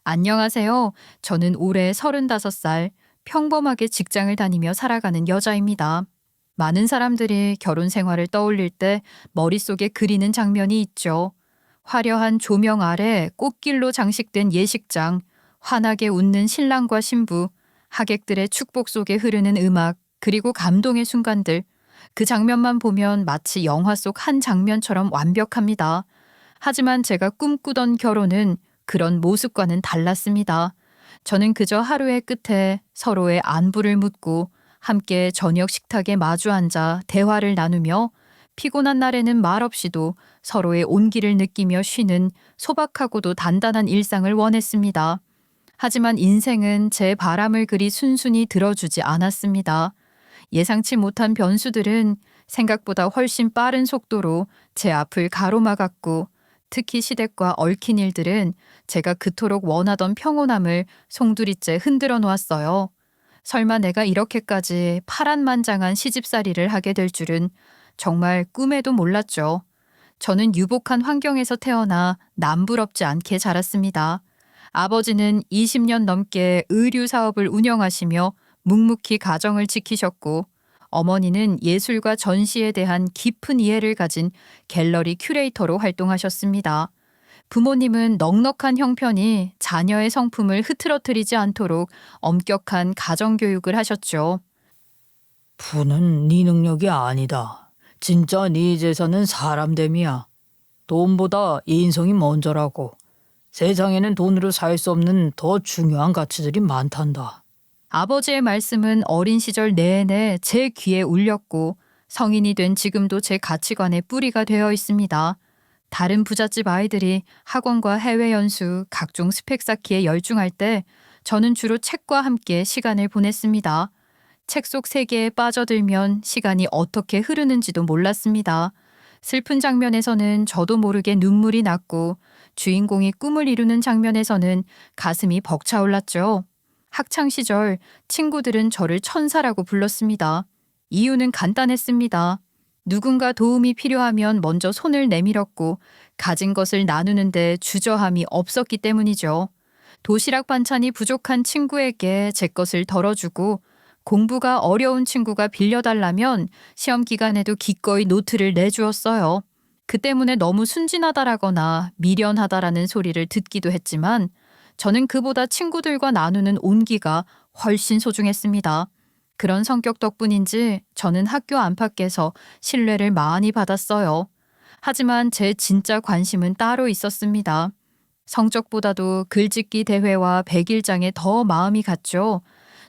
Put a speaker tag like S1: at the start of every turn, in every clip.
S1: 안녕하세요. 저는 올해 35살, 평범하게 직장을 다니며 살아가는 여자입니다. 많은 사람들이 결혼 생활을 떠올릴 때 머릿속에 그리는 장면이 있죠. 화려한 조명 아래 꽃길로 장식된 예식장, 환하게 웃는 신랑과 신부, 하객들의 축복 속에 흐르는 음악, 그리고 감동의 순간들. 그 장면만 보면 마치 영화 속 한 장면처럼 완벽합니다. 하지만 제가 꿈꾸던 결혼은 그런 모습과는 달랐습니다. 저는 그저 하루의 끝에 서로의 안부를 묻고 함께 저녁 식탁에 마주 앉아 대화를 나누며 피곤한 날에는 말없이도 서로의 온기를 느끼며 쉬는 소박하고도 단단한 일상을 원했습니다. 하지만 인생은 제 바람을 그리 순순히 들어주지 않았습니다. 예상치 못한 변수들은 생각보다 훨씬 빠른 속도로 제 앞을 가로막았고, 특히 시댁과 얽힌 일들은 제가 그토록 원하던 평온함을 송두리째 흔들어 놓았어요. 설마 내가 이렇게까지 파란만장한 시집살이를 하게 될 줄은 정말 꿈에도 몰랐죠. 저는 유복한 환경에서 태어나 남부럽지 않게 자랐습니다. 아버지는 20년 넘게 의류 사업을 운영하시며 묵묵히 가정을 지키셨고, 어머니는 예술과 전시에 대한 깊은 이해를 가진 갤러리 큐레이터로 활동하셨습니다. 부모님은 넉넉한 형편이 자녀의 성품을 흐트러뜨리지 않도록 엄격한 가정교육을 하셨죠.
S2: 부는 네 능력이 아니다. 진짜 네 재산은 사람됨이야. 돈보다 인성이 먼저라고. 세상에는 돈으로 살 수 없는 더 중요한 가치들이 많단다.
S1: 아버지의 말씀은 어린 시절 내내 제 귀에 울렸고, 성인이 된 지금도 제 가치관의 뿌리가 되어 있습니다. 다른 부잣집 아이들이 학원과 해외 연수, 각종 스펙 쌓기에 열중할 때 저는 주로 책과 함께 시간을 보냈습니다. 책 속 세계에 빠져들면 시간이 어떻게 흐르는지도 몰랐습니다. 슬픈 장면에서는 저도 모르게 눈물이 났고, 주인공이 꿈을 이루는 장면에서는 가슴이 벅차올랐죠. 학창 시절 친구들은 저를 천사라고 불렀습니다. 이유는 간단했습니다. 누군가 도움이 필요하면 먼저 손을 내밀었고, 가진 것을 나누는데 주저함이 없었기 때문이죠. 도시락 반찬이 부족한 친구에게 제 것을 덜어주고, 공부가 어려운 친구가 빌려달라면 시험 기간에도 기꺼이 노트를 내주었어요. 그 때문에 너무 순진하다라거나 미련하다라는 소리를 듣기도 했지만, 저는 그보다 친구들과 나누는 온기가 훨씬 소중했습니다. 그런 성격 덕분인지 저는 학교 안팎에서 신뢰를 많이 받았어요. 하지만 제 진짜 관심은 따로 있었습니다. 성적보다도 글짓기 대회와 백일장에 더 마음이 갔죠.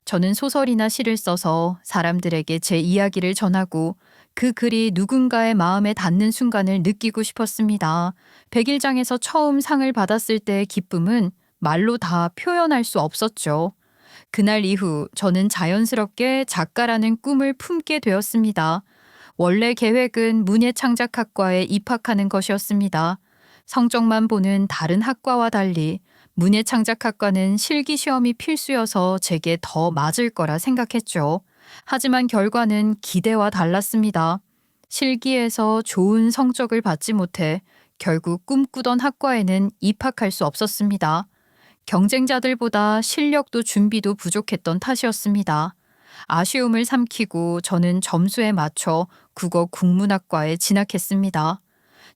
S1: 저는 소설이나 시를 써서 사람들에게 제 이야기를 전하고, 그 글이 누군가의 마음에 닿는 순간을 느끼고 싶었습니다. 백일장에서 처음 상을 받았을 때의 기쁨은 말로 다 표현할 수 없었죠. 그날 이후 저는 자연스럽게 작가라는 꿈을 품게 되었습니다. 원래 계획은 문예창작학과에 입학하는 것이었습니다. 성적만 보는 다른 학과와 달리 문예창작학과는 실기시험이 필수여서 제게 더 맞을 거라 생각했죠. 하지만 결과는 기대와 달랐습니다. 실기에서 좋은 성적을 받지 못해 결국 꿈꾸던 학과에는 입학할 수 없었습니다. 경쟁자들보다 실력도 준비도 부족했던 탓이었습니다. 아쉬움을 삼키고 저는 점수에 맞춰 국어 국문학과에 진학했습니다.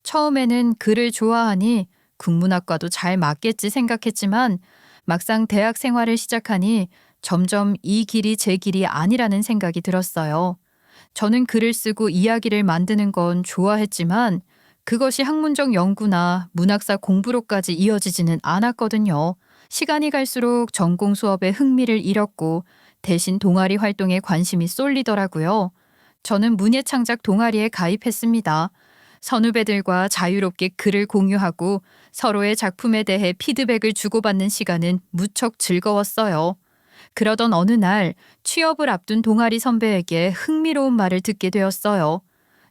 S1: 처음에는 글을 좋아하니 국문학과도 잘 맞겠지 생각했지만, 막상 대학 생활을 시작하니 점점 이 길이 제 길이 아니라는 생각이 들었어요. 저는 글을 쓰고 이야기를 만드는 건 좋아했지만, 그것이 학문적 연구나 문학사 공부로까지 이어지지는 않았거든요. 시간이 갈수록 전공 수업에 흥미를 잃었고, 대신 동아리 활동에 관심이 쏠리더라고요. 저는 문예창작 동아리에 가입했습니다. 선후배들과 자유롭게 글을 공유하고 서로의 작품에 대해 피드백을 주고받는 시간은 무척 즐거웠어요. 그러던 어느 날 취업을 앞둔 동아리 선배에게 흥미로운 말을 듣게 되었어요.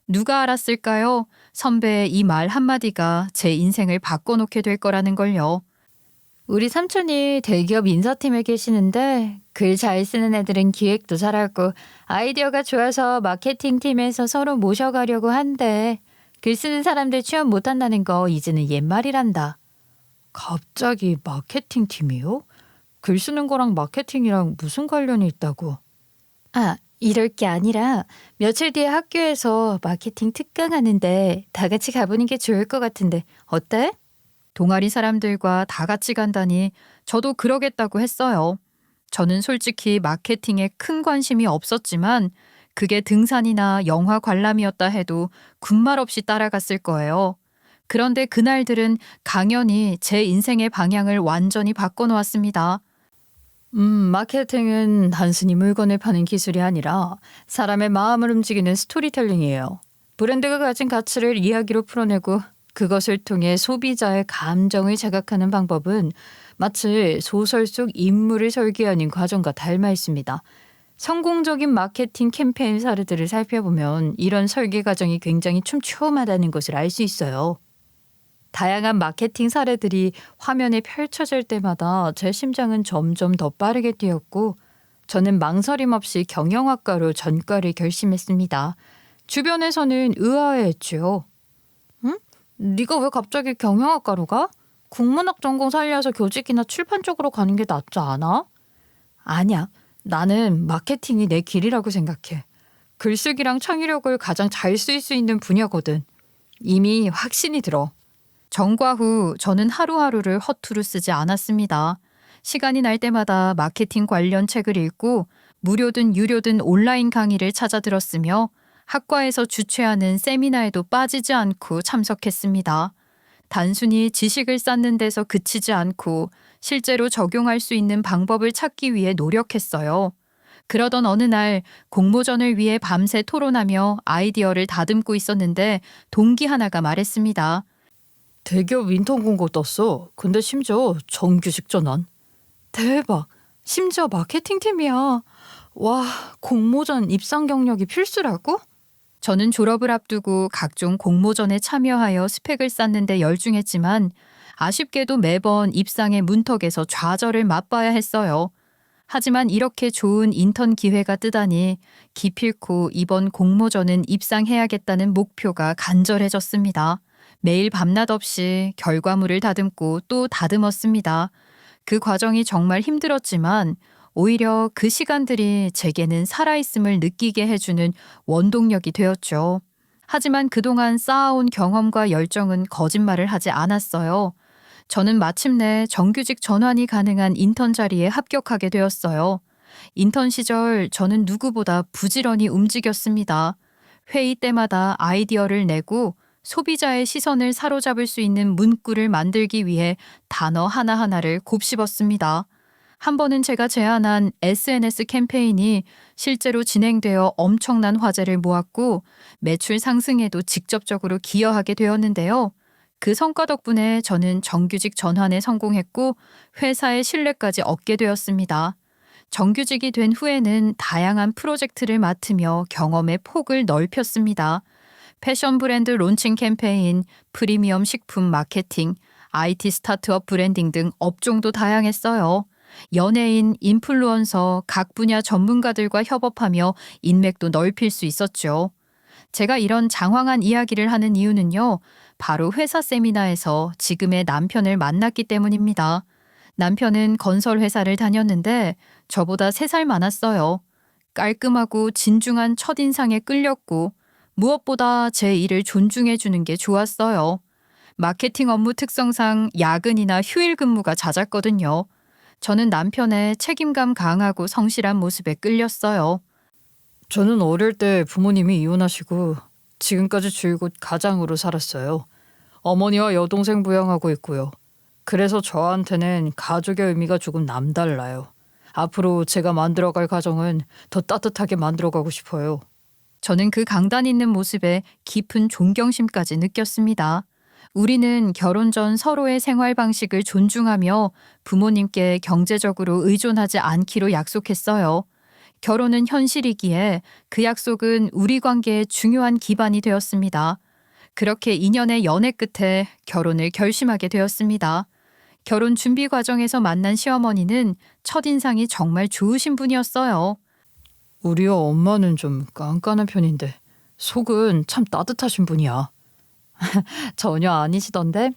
S1: 누가 알았을까요? 선배의 이 말 한마디가 제 인생을 바꿔놓게 될 거라는 걸요. 우리 삼촌이 대기업 인사팀에 계시는데, 글 잘 쓰는 애들은 기획도 잘하고 아이디어가 좋아서 마케팅팀에서 서로 모셔가려고 한대. 글 쓰는 사람들 취업 못한다는 거 이제는 옛말이란다.
S2: 갑자기 마케팅 팀이요? 글 쓰는 거랑 마케팅이랑 무슨 관련이 있다고?
S3: 아, 이럴 게 아니라 며칠 뒤에 학교에서 마케팅 특강 하는데 다 같이 가보는 게 좋을 것 같은데 어때?
S1: 동아리 사람들과 다 같이 간다니 저도 그러겠다고 했어요. 저는 솔직히 마케팅에 큰 관심이 없었지만 그게 등산이나 영화 관람이었다 해도 군말 없이 따라갔을 거예요. 그런데 그날들은 강연이 제 인생의 방향을 완전히 바꿔놓았습니다.
S2: 마케팅은 단순히 물건을 파는 기술이 아니라 사람의 마음을 움직이는 스토리텔링이에요. 브랜드가 가진 가치를 이야기로 풀어내고 그것을 통해 소비자의 감정을 자극하는 방법은 마치 소설 속 인물을 설계하는 과정과 닮아 있습니다. 성공적인 마케팅 캠페인 사례들을 살펴보면 이런 설계 과정이 굉장히 촘촘하다는 것을 알 수 있어요. 다양한 마케팅 사례들이 화면에 펼쳐질 때마다 제 심장은 점점 더 빠르게 뛰었고 저는 망설임 없이 경영학과로 전과를 결심했습니다. 주변에서는 의아해했죠. 응? 네가 왜 갑자기 경영학과로 가? 국문학 전공 살려서 교직이나 출판 쪽으로 가는 게 낫지 않아? 아니야. 나는 마케팅이 내 길이라고 생각해. 글쓰기랑 창의력을 가장 잘 쓸 수 있는 분야거든. 이미 확신이 들어.
S1: 전과 후 저는 하루하루를 허투루 쓰지 않았습니다. 시간이 날 때마다 마케팅 관련 책을 읽고 무료든 유료든 온라인 강의를 찾아 들었으며 학과에서 주최하는 세미나에도 빠지지 않고 참석했습니다. 단순히 지식을 쌓는 데서 그치지 않고 실제로 적용할 수 있는 방법을 찾기 위해 노력했어요. 그러던 어느 날 공모전을 위해 밤새 토론하며 아이디어를 다듬고 있었는데 동기 하나가 말했습니다.
S2: 대기업 인턴 공고 떴어. 근데 심지어 정규직 전환. 대박. 심지어 마케팅팀이야. 와, 공모전 입상 경력이 필수라고?
S1: 저는 졸업을 앞두고 각종 공모전에 참여하여 스펙을 쌓는 데 열중했지만 아쉽게도 매번 입상의 문턱에서 좌절을 맛봐야 했어요. 하지만 이렇게 좋은 인턴 기회가 뜨다니 기필코 이번 공모전은 입상해야겠다는 목표가 간절해졌습니다. 매일 밤낮 없이 결과물을 다듬고 또 다듬었습니다. 그 과정이 정말 힘들었지만 오히려 그 시간들이 제게는 살아있음을 느끼게 해주는 원동력이 되었죠. 하지만 그동안 쌓아온 경험과 열정은 거짓말을 하지 않았어요. 저는 마침내 정규직 전환이 가능한 인턴 자리에 합격하게 되었어요. 인턴 시절 저는 누구보다 부지런히 움직였습니다. 회의 때마다 아이디어를 내고 소비자의 시선을 사로잡을 수 있는 문구를 만들기 위해 단어 하나하나를 곱씹었습니다. 한 번은 제가 제안한 SNS 캠페인이 실제로 진행되어 엄청난 화제를 모았고 매출 상승에도 직접적으로 기여하게 되었는데요. 그 성과 덕분에 저는 정규직 전환에 성공했고 회사의 신뢰까지 얻게 되었습니다. 정규직이 된 후에는 다양한 프로젝트를 맡으며 경험의 폭을 넓혔습니다. 패션 브랜드 론칭 캠페인, 프리미엄 식품 마케팅, IT 스타트업 브랜딩 등 업종도 다양했어요. 연예인, 인플루언서, 각 분야 전문가들과 협업하며 인맥도 넓힐 수 있었죠. 제가 이런 장황한 이야기를 하는 이유는요. 바로 회사 세미나에서 지금의 남편을 만났기 때문입니다. 남편은 건설 회사를 다녔는데 저보다 3살 많았어요. 깔끔하고 진중한 첫인상에 끌렸고 무엇보다 제 일을 존중해 주는 게 좋았어요. 마케팅 업무 특성상 야근이나 휴일 근무가 잦았거든요. 저는 남편의 책임감 강하고 성실한 모습에 끌렸어요.
S2: 저는 어릴 때 부모님이 이혼하시고 지금까지 줄곧 가장으로 살았어요. 어머니와 여동생 부양하고 있고요. 그래서 저한테는 가족의 의미가 조금 남달라요. 앞으로 제가 만들어갈 가정은 더 따뜻하게 만들어가고 싶어요.
S1: 저는 그 강단 있는 모습에 깊은 존경심까지 느꼈습니다. 우리는 결혼 전 서로의 생활 방식을 존중하며 부모님께 경제적으로 의존하지 않기로 약속했어요. 결혼은 현실이기에 그 약속은 우리 관계의 중요한 기반이 되었습니다. 그렇게 2년의 연애 끝에 결혼을 결심하게 되었습니다. 결혼 준비 과정에서 만난 시어머니는 첫인상이 정말 좋으신 분이었어요.
S2: 우리 엄마는 좀 깐깐한 편인데 속은 참 따뜻하신 분이야. 전혀 아니시던데?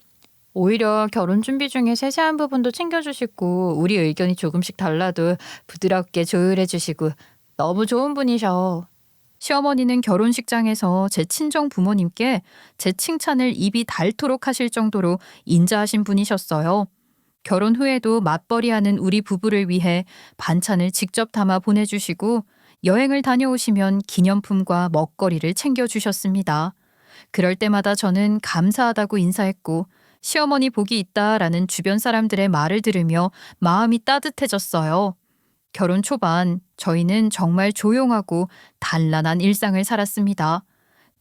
S3: 오히려 결혼 준비 중에 세세한 부분도 챙겨주시고 우리 의견이 조금씩 달라도 부드럽게 조율해주시고 너무 좋은 분이셔.
S1: 시어머니는 결혼식장에서 제 친정 부모님께 제 칭찬을 입이 닳도록 하실 정도로 인자하신 분이셨어요. 결혼 후에도 맞벌이하는 우리 부부를 위해 반찬을 직접 담아 보내주시고 여행을 다녀오시면 기념품과 먹거리를 챙겨주셨습니다. 그럴 때마다 저는 감사하다고 인사했고 시어머니 복이 있다라는 주변 사람들의 말을 들으며 마음이 따뜻해졌어요. 결혼 초반 저희는 정말 조용하고 단란한 일상을 살았습니다.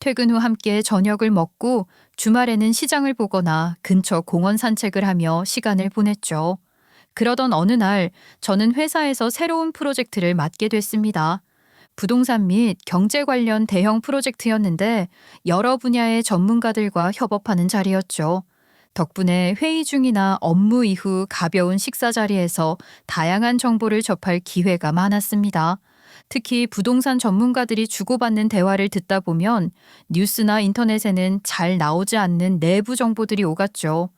S1: 퇴근 후 함께 저녁을 먹고 주말에는 시장을 보거나 근처 공원 산책을 하며 시간을 보냈죠. 그러던 어느 날 저는 회사에서 새로운 프로젝트를 맡게 됐습니다. 부동산 및 경제 관련 대형 프로젝트였는데 여러 분야의 전문가들과 협업하는 자리였죠. 덕분에 회의 중이나 업무 이후 가벼운 식사 자리에서 다양한 정보를 접할 기회가 많았습니다. 특히 부동산 전문가들이 주고받는 대화를 듣다 보면 뉴스나 인터넷에는 잘 나오지 않는 내부 정보들이 오갔죠.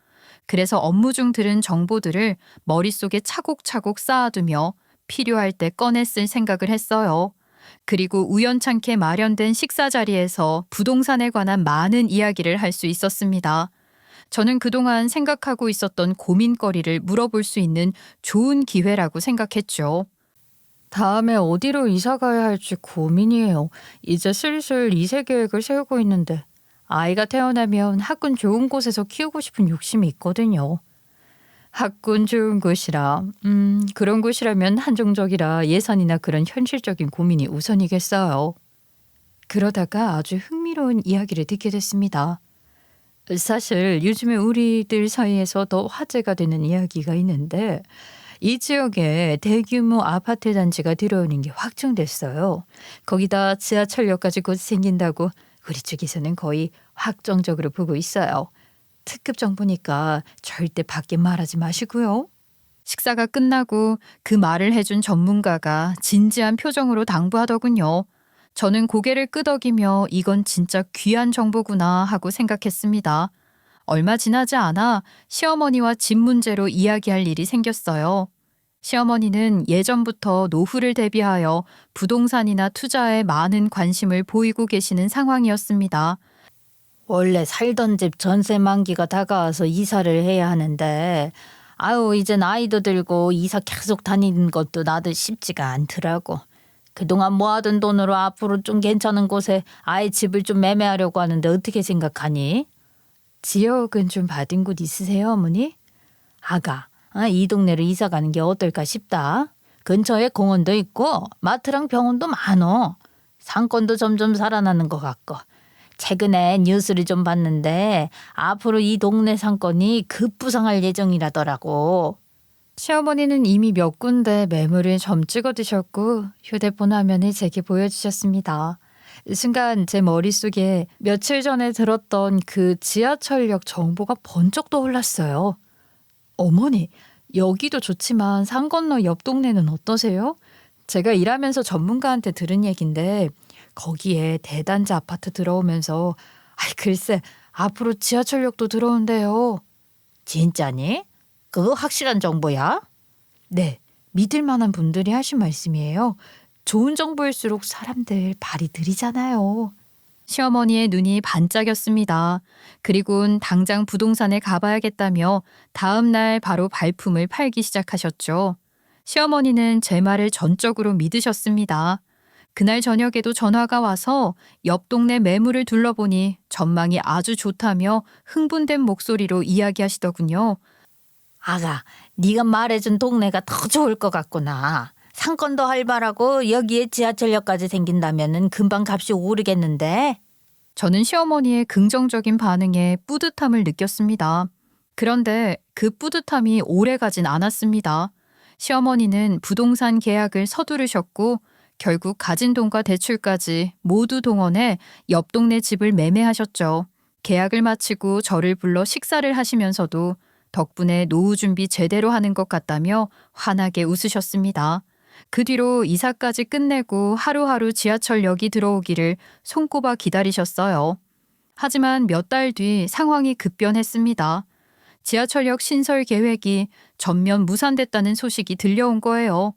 S1: 그래서 업무 중 들은 정보들을 머릿속에 차곡차곡 쌓아두며 필요할 때 꺼내 쓸 생각을 했어요. 그리고 우연찮게 마련된 식사 자리에서 부동산에 관한 많은 이야기를 할 수 있었습니다. 저는 그동안 생각하고 있었던 고민거리를 물어볼 수 있는 좋은 기회라고 생각했죠.
S3: 다음에 어디로 이사 가야 할지 고민이에요. 이제 슬슬 2세 계획을 세우고 있는데 아이가 태어나면 학군 좋은 곳에서 키우고 싶은 욕심이 있거든요. 학군 좋은 곳이라 그런 곳이라면 한정적이라 예산이나 그런 현실적인 고민이 우선이겠어요. 그러다가 아주 흥미로운 이야기를 듣게 됐습니다. 사실 요즘에 우리들 사이에서 더 화제가 되는 이야기가 있는데 이 지역에 대규모 아파트 단지가 들어오는 게 확정됐어요. 거기다 지하철역까지 곧 생긴다고 우리 쪽에서는 거의 확정적으로 보고 있어요. 특급 정보니까 절대 밖에 말하지 마시고요.
S1: 식사가 끝나고 그 말을 해준 전문가가 진지한 표정으로 당부하더군요. 저는 고개를 끄덕이며 이건 진짜 귀한 정보구나 하고 생각했습니다. 얼마 지나지 않아 시어머니와 집 문제로 이야기할 일이 생겼어요. 시어머니는 예전부터 노후를 대비하여 부동산이나 투자에 많은 관심을 보이고 계시는 상황이었습니다.
S2: 원래 살던 집 전세 만기가 다가와서 이사를 해야 하는데 아유 이젠 아이도 들고 이사 계속 다니는 것도 나도 쉽지가 않더라고. 그동안 모아둔 돈으로 앞으로 좀 괜찮은 곳에 아이 집을 좀 매매하려고 하는데 어떻게 생각하니?
S3: 지역은 좀 받은 곳 있으세요, 어머니?
S2: 아가, 이 동네로 이사 가는 게 어떨까 싶다. 근처에 공원도 있고 마트랑 병원도 많어. 상권도 점점 살아나는 것 같고. 최근에 뉴스를 좀 봤는데 앞으로 이 동네 상권이 급부상할 예정이라더라고.
S3: 시어머니는 이미 몇 군데 매물을 점 찍어 두셨고 휴대폰 화면을 제게 보여주셨습니다. 순간 제 머릿속에 며칠 전에 들었던 그 지하철역 정보가 번쩍 떠올랐어요. 어머니, 여기도 좋지만 산 건너 옆 동네는 어떠세요? 제가 일하면서 전문가한테 들은 얘긴데 거기에 대단지 아파트 들어오면서 글쎄 앞으로 지하철역도 들어온대요.
S2: 진짜니? 그거 확실한 정보야?
S3: 네, 믿을 만한 분들이 하신 말씀이에요. 좋은 정보일수록 사람들 발이 느리잖아요.
S1: 시어머니의 눈이 반짝였습니다. 그리고는 당장 부동산에 가봐야겠다며 다음 날 바로 발품을 팔기 시작하셨죠. 시어머니는 제 말을 전적으로 믿으셨습니다. 그날 저녁에도 전화가 와서 옆 동네 매물을 둘러보니 전망이 아주 좋다며 흥분된 목소리로 이야기하시더군요.
S2: 아가, 네가 말해준 동네가 더 좋을 것 같구나. 상권도 활발하고 여기에 지하철역까지 생긴다면은 금방 값이 오르겠는데?
S1: 저는 시어머니의 긍정적인 반응에 뿌듯함을 느꼈습니다. 그런데 그 뿌듯함이 오래 가진 않았습니다. 시어머니는 부동산 계약을 서두르셨고 결국 가진 돈과 대출까지 모두 동원해 옆 동네 집을 매매하셨죠. 계약을 마치고 저를 불러 식사를 하시면서도 덕분에 노후 준비 제대로 하는 것 같다며 환하게 웃으셨습니다. 그 뒤로 이사까지 끝내고 하루하루 지하철역이 들어오기를 손꼽아 기다리셨어요. 하지만 몇 달 뒤 상황이 급변했습니다. 지하철역 신설 계획이 전면 무산됐다는 소식이 들려온 거예요.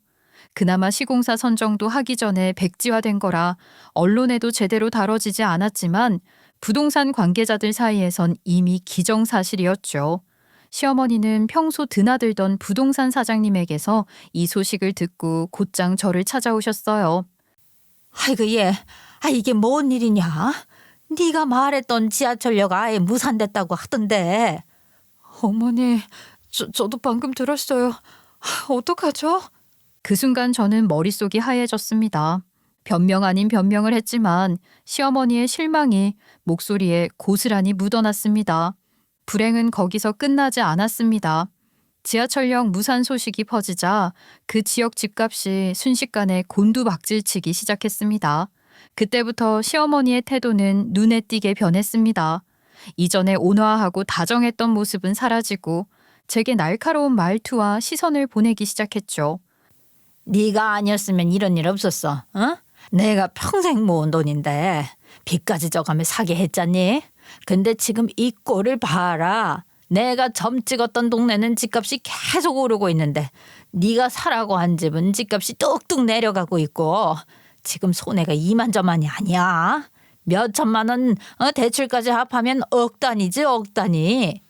S1: 그나마 시공사 선정도 하기 전에 백지화된 거라 언론에도 제대로 다뤄지지 않았지만 부동산 관계자들 사이에선 이미 기정사실이었죠. 시어머니는 평소 드나들던 부동산 사장님에게서 이 소식을 듣고 곧장 저를 찾아오셨어요.
S4: 아이고 얘, 이게 뭔 일이냐? 네가 말했던 지하철역 아예 무산됐다고 하던데.
S3: 어머니, 저도 방금 들었어요. 어떡하죠?
S1: 그 순간 저는 머릿속이 하얘졌습니다. 변명 아닌 변명을 했지만 시어머니의 실망이 목소리에 고스란히 묻어났습니다. 불행은 거기서 끝나지 않았습니다. 지하철역 무산 소식이 퍼지자 그 지역 집값이 순식간에 곤두박질치기 시작했습니다. 그때부터 시어머니의 태도는 눈에 띄게 변했습니다. 이전에 온화하고 다정했던 모습은 사라지고 제게 날카로운 말투와 시선을 보내기 시작했죠.
S4: 네가 아니었으면 이런 일 없었어. 어? 내가 평생 모은 돈인데 빚까지 져가며 사게 했잖니. 근데 지금 이 꼴을 봐라. 내가 점 찍었던 동네는 집값이 계속 오르고 있는데 네가 사라고 한 집은 집값이 뚝뚝 내려가고 있고 지금 손해가 이만저만이 아니야. 몇 천만 원 대출까지 합하면 억 단위지 억 단위.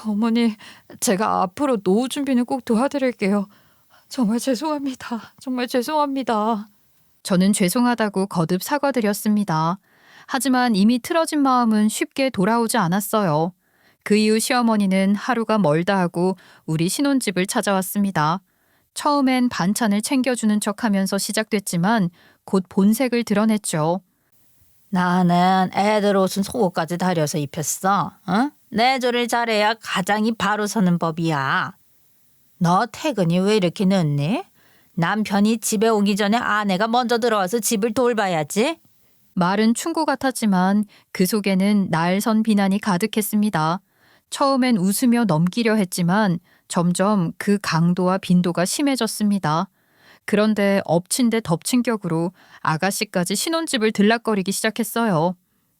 S3: 어머니, 제가 앞으로 노후 준비는 꼭 도와드릴게요. 정말 죄송합니다. 정말 죄송합니다.
S1: 저는 죄송하다고 거듭 사과드렸습니다. 하지만 이미 틀어진 마음은 쉽게 돌아오지 않았어요. 그 이후 시어머니는 하루가 멀다 하고 우리 신혼집을 찾아왔습니다. 처음엔 반찬을 챙겨주는 척하면서 시작됐지만 곧 본색을 드러냈죠.
S4: 나는 애들 옷은 속옷까지 다려서 입혔어. 어? 내조를 잘해야 가장이 바로 서는 법이야. 너 퇴근이 왜 이렇게 늦니? 남편이 집에 오기 전에 아내가 먼저 들어와서 집을 돌봐야지.
S1: 말은 충고 같았지만 그 속에는 날선 비난이 가득했습니다. 처음엔 웃으며 넘기려 했지만 점점 그 강도와 빈도가 심해졌습니다. 그런데 엎친 데 덮친 격으로 아가씨까지 신혼집을 들락거리기 시작했어요.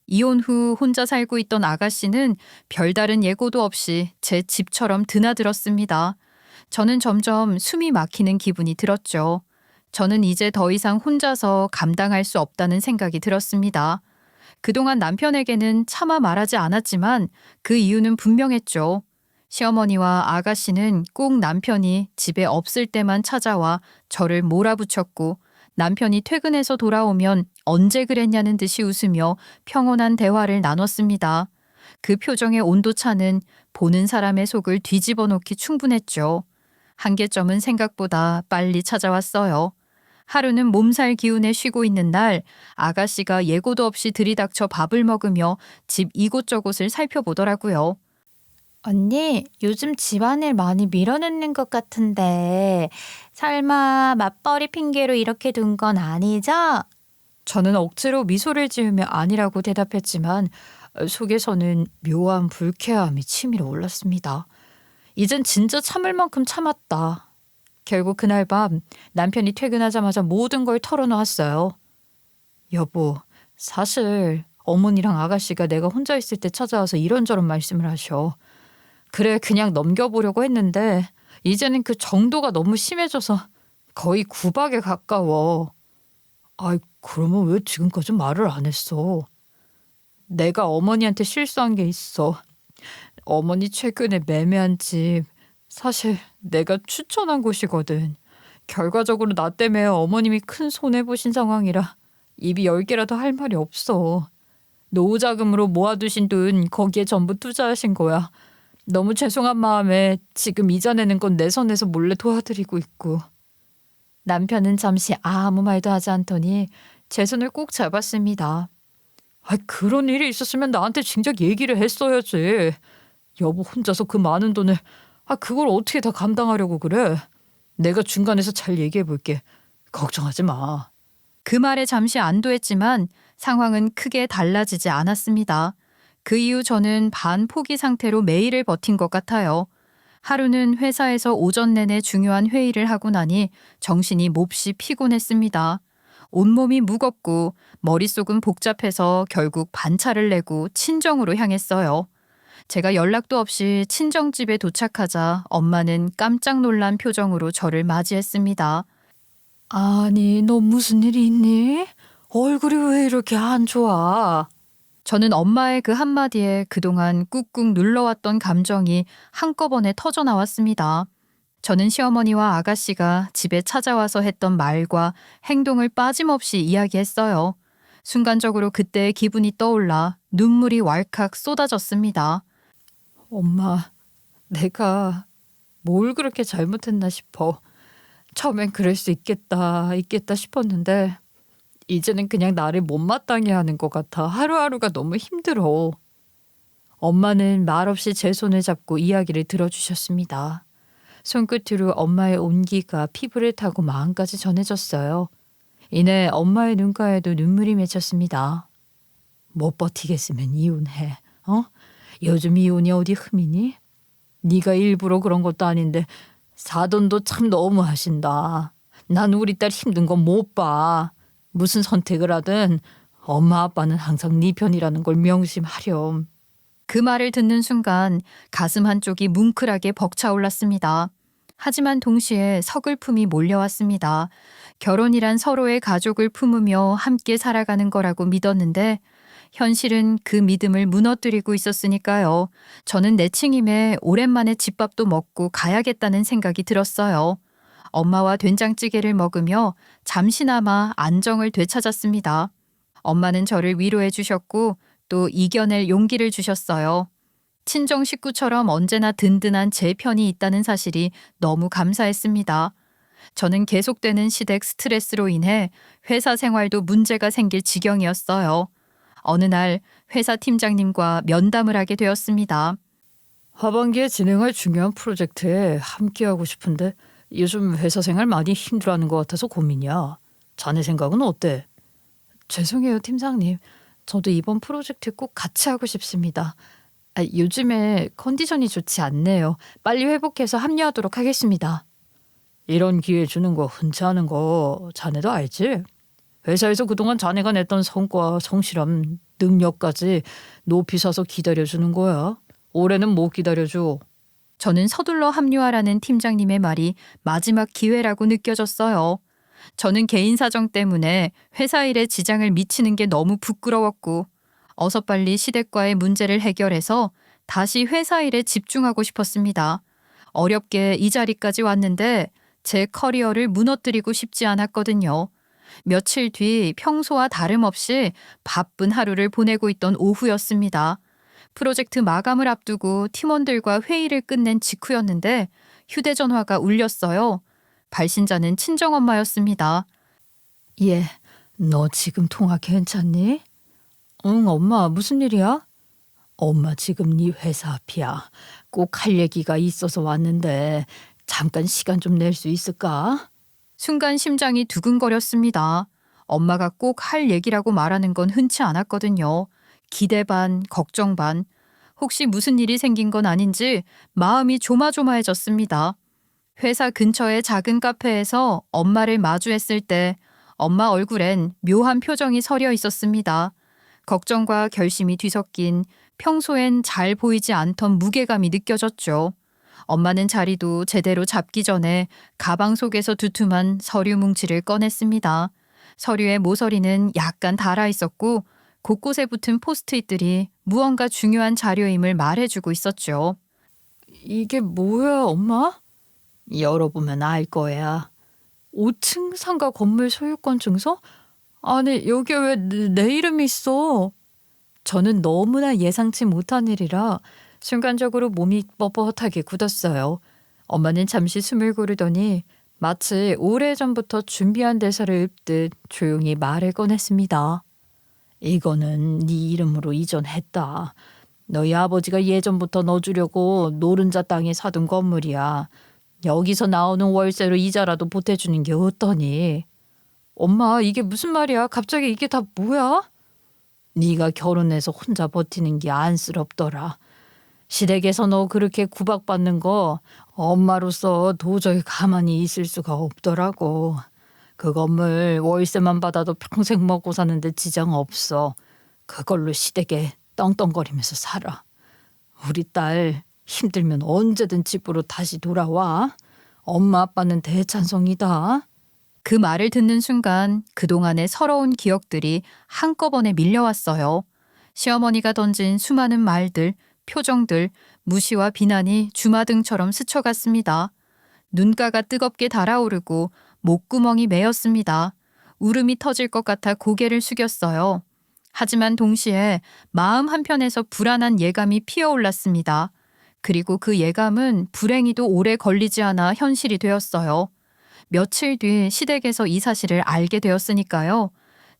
S1: 이혼 후 혼자 살고 있던 아가씨는 별다른 예고도 없이 제 집처럼 드나들었습니다. 저는 점점 숨이 막히는 기분이 들었죠. 저는 이제 더 이상 혼자서 감당할 수 없다는 생각이 들었습니다. 그동안 남편에게는 차마 말하지 않았지만 그 이유는 분명했죠. 시어머니와 아가씨는 꼭 남편이 집에 없을 때만 찾아와 저를 몰아붙였고 남편이 퇴근해서 돌아오면 언제 그랬냐는 듯이 웃으며 평온한 대화를 나눴습니다. 그 표정의 온도차는 보는 사람의 속을 뒤집어 놓기 충분했죠. 한계점은 생각보다 빨리 찾아왔어요. 하루는 몸살 기운에 쉬고 있는 날 아가씨가 예고도 없이 들이닥쳐 밥을 먹으며 집 이곳저곳을 살펴보더라고요.
S3: 언니, 요즘 집안일 많이 밀어넣는 것 같은데 설마 맞벌이 핑계로 이렇게 둔 건 아니죠? 저는 억지로 미소를 지으며 아니라고 대답했지만 속에서는 묘한 불쾌함이 치밀어 올랐습니다. 이젠 진짜 참을 만큼 참았다. 결국 그날 밤 남편이 퇴근하자마자 모든 걸 털어놓았어요. 여보, 사실 어머니랑 아가씨가 내가 혼자 있을 때 찾아와서 이런저런 말씀을 하셔. 그래, 그냥 넘겨보려고 했는데 이제는 그 정도가 너무 심해져서 거의 구박에 가까워. 아이, 그러면 왜 지금까지 말을 안 했어? 내가 어머니한테 실수한 게 있어. 어머니 최근에 매매한 집 사실 내가 추천한 곳이거든. 결과적으로 나 때문에 어머님이 큰 손해보신 상황이라 입이 10개라도 할 말이 없어. 노후자금으로 모아두신 돈 거기에 전부 투자하신 거야. 너무 죄송한 마음에 지금 이자 내는 건 내 손에서 몰래 도와드리고 있고. 남편은 잠시 아무 말도 하지 않더니 제 손을 꼭 잡았습니다. 아, 그런 일이 있었으면 나한테 진작 얘기를 했어야지. 여보 혼자서 그 많은 돈을 그걸 어떻게 다 감당하려고 그래? 내가 중간에서 잘 얘기해 볼게. 걱정하지 마.
S1: 그 말에 잠시 안도했지만 상황은 크게 달라지지 않았습니다. 그 이후 저는 반포기 상태로 매일을 버틴 것 같아요. 하루는 회사에서 오전 내내 중요한 회의를 하고 나니 정신이 몹시 피곤했습니다. 온몸이 무겁고 머릿속은 복잡해서 결국 반차를 내고 친정으로 향했어요. 제가 연락도 없이 친정집에 도착하자 엄마는 깜짝 놀란 표정으로 저를 맞이했습니다.
S3: 아니, 너 무슨 일이 있니? 얼굴이 왜 이렇게 안 좋아?
S1: 저는 엄마의 그 한마디에 그동안 꾹꾹 눌러왔던 감정이 한꺼번에 터져 나왔습니다. 저는 시어머니와 아가씨가 집에 찾아와서 했던 말과 행동을 빠짐없이 이야기했어요. 순간적으로 그때의 기분이 떠올라 눈물이 왈칵 쏟아졌습니다.
S3: 엄마, 내가 뭘 그렇게 잘못했나 싶어. 처음엔 그럴 수 있겠다 싶었는데 이제는 그냥 나를 못마땅해 하는 것 같아. 하루하루가 너무 힘들어. 엄마는 말없이 제 손을 잡고 이야기를 들어주셨습니다. 손끝으로 엄마의 온기가 피부를 타고 마음까지 전해졌어요. 이내 엄마의 눈가에도 눈물이 맺혔습니다. 못 버티겠으면 이혼해. 요즘 이혼이 어디 흠이니? 네가 일부러 그런 것도 아닌데 사돈도 참 너무 하신다. 난 우리 딸 힘든 건 못 봐. 무슨 선택을 하든 엄마 아빠는 항상 네 편이라는 걸 명심하렴.
S1: 그 말을 듣는 순간 가슴 한쪽이 뭉클하게 벅차올랐습니다. 하지만 동시에 서글픔이 몰려왔습니다. 결혼이란 서로의 가족을 품으며 함께 살아가는 거라고 믿었는데 현실은 그 믿음을 무너뜨리고 있었으니까요. 저는 내친임에 오랜만에 집밥도 먹고 가야겠다는 생각이 들었어요. 엄마와 된장찌개를 먹으며 잠시나마 안정을 되찾았습니다. 엄마는 저를 위로해 주셨고 또 이겨낼 용기를 주셨어요. 친정 식구처럼 언제나 든든한 제 편이 있다는 사실이 너무 감사했습니다. 저는 계속되는 시댁 스트레스로 인해 회사 생활도 문제가 생길 지경이었어요. 어느 날 회사 팀장님과 면담을 하게 되었습니다.
S2: 하반기에 진행할 중요한 프로젝트에 함께하고 싶은데 요즘 회사 생활 많이 힘들어하는 것 같아서 고민이야. 자네 생각은 어때?
S3: 죄송해요, 팀장님. 저도 이번 프로젝트 꼭 같이 하고 싶습니다. 요즘에 컨디션이 좋지 않네요. 빨리 회복해서 합류하도록 하겠습니다.
S2: 이런 기회 주는 거 흔치 않은 거 자네도 알지? 회사에서 그동안 자네가 냈던 성과, 성실함, 능력까지 높이 사서 기다려주는 거야. 올해는 못 기다려줘.
S1: 저는 서둘러 합류하라는 팀장님의 말이 마지막 기회라고 느껴졌어요. 저는 개인 사정 때문에 회사 일에 지장을 미치는 게 너무 부끄러웠고 어서 빨리 시댁과의 문제를 해결해서 다시 회사 일에 집중하고 싶었습니다. 어렵게 이 자리까지 왔는데 제 커리어를 무너뜨리고 싶지 않았거든요. 며칠 뒤 평소와 다름없이 바쁜 하루를 보내고 있던 오후였습니다. 프로젝트 마감을 앞두고 팀원들과 회의를 끝낸 직후였는데 휴대전화가 울렸어요. 발신자는 친정엄마였습니다.
S3: 예, 너 지금 통화 괜찮니?
S2: 응, 엄마 무슨 일이야?
S3: 엄마 지금 네 회사 앞이야. 꼭 할 얘기가 있어서 왔는데 잠깐 시간 좀 낼 수 있을까?
S1: 순간 심장이 두근거렸습니다. 엄마가 꼭 할 얘기라고 말하는 건 흔치 않았거든요. 기대 반, 걱정 반. 혹시 무슨 일이 생긴 건 아닌지 마음이 조마조마해졌습니다. 회사 근처의 작은 카페에서 엄마를 마주했을 때 엄마 얼굴엔 묘한 표정이 서려 있었습니다. 걱정과 결심이 뒤섞인 평소엔 잘 보이지 않던 무게감이 느껴졌죠. 엄마는 자리도 제대로 잡기 전에 가방 속에서 두툼한 서류 뭉치를 꺼냈습니다. 서류의 모서리는 약간 닳아 있었고 곳곳에 붙은 포스트잇들이 무언가 중요한 자료임을 말해주고 있었죠.
S3: 이게 뭐야, 엄마?
S2: 열어보면 알 거야.
S3: 5층 상가 건물 소유권 증서? 아니, 여기에 왜 내 이름이 있어? 저는 너무나 예상치 못한 일이라 순간적으로 몸이 뻣뻣하게 굳었어요. 엄마는 잠시 숨을 고르더니 마치 오래전부터 준비한 대사를 읊듯 조용히 말을 꺼냈습니다.
S2: 이거는 네 이름으로 이전했다. 너희 아버지가 예전부터 너 주려고 노른자 땅에 사둔 건물이야. 여기서 나오는 월세로 이자라도 보태주는 게 어떠니?
S3: 엄마, 이게 무슨 말이야? 갑자기 이게 다 뭐야?
S2: 네가 결혼해서 혼자 버티는 게 안쓰럽더라. 시댁에서 너 그렇게 구박받는 거 엄마로서 도저히 가만히 있을 수가 없더라고. 그 건물 월세만 받아도 평생 먹고 사는데 지장 없어. 그걸로 시댁에 떵떵거리면서 살아. 우리 딸 힘들면 언제든 집으로 다시 돌아와. 엄마 아빠는 대찬성이다.
S1: 그 말을 듣는 순간 그동안의 서러운 기억들이 한꺼번에 밀려왔어요. 시어머니가 던진 수많은 말들, 표정들, 무시와 비난이 주마등처럼 스쳐갔습니다. 눈가가 뜨겁게 달아오르고 목구멍이 메었습니다. 울음이 터질 것 같아 고개를 숙였어요. 하지만 동시에 마음 한편에서 불안한 예감이 피어올랐습니다. 그리고 그 예감은 불행히도 오래 걸리지 않아 현실이 되었어요. 며칠 뒤 시댁에서 이 사실을 알게 되었으니까요.